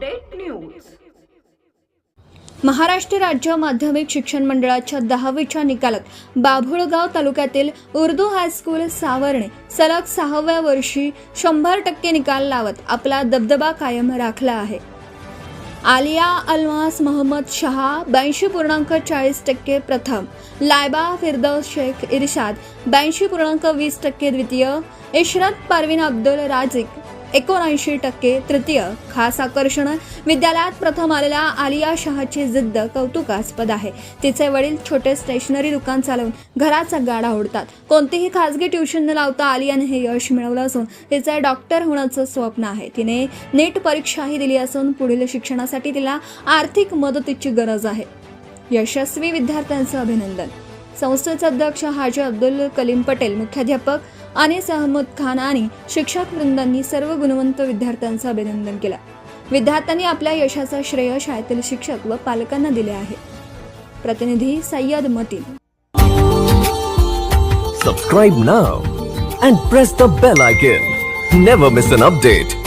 Update news. Maharashtra राज्य माध्यमिक शिक्षण मंडळाच्या 10वीच्या निकालात बाभुळगाव तालुक्यातील उर्दू हायस्कूल सावर्णे सलग 6व्या वर्षी 100% निकाल लावत आपला दबदबा कायम राखला आहे। आलिया अल्मास मोहम्मद शहा 82.40% प्रथम, लायबा फिरदौस शेख इरशाद 82.20% द्वितीय, इशरत परवीन अब्दुल राजिक 79% तृतीय। खास आकर्षण विद्यालयात प्रथम आलेल्या आलिया शहाची जिद्द कौतुकास्पद आहे। तिचे वडील छोटे स्टेशनरी दुकान चालवून घराचा गाडा ओढतात। कोणतीही खासगी ट्युशन न लावता आलियाने हे यश मिळवलं असून तिचे डॉक्टर होण्याचं स्वप्न आहे। तिने नीट परीक्षाही दिली असून पुढील शिक्षणासाठी तिला आर्थिक मदतीची गरज आहे। यशस्वी विद्यार्थ्यांचं अभिनंदन। संस्थेचे अध्यक्ष हाजी अब्दुल कलीम पटेल, मुख्याध्यापक अनीस अहमद खान आणि शिक्षक वृंदांनी सर्व गुणवंत विद्यार्थ्यांचं अभिनंदन केलं। विद्यार्थ्यांनी आपल्या यशाचा श्रेय शाळेतील शिक्षक व पालकांना दिले आहे। प्रतिनिधी Syed Mateen. Subscribe now and press the bell icon. Never miss an update.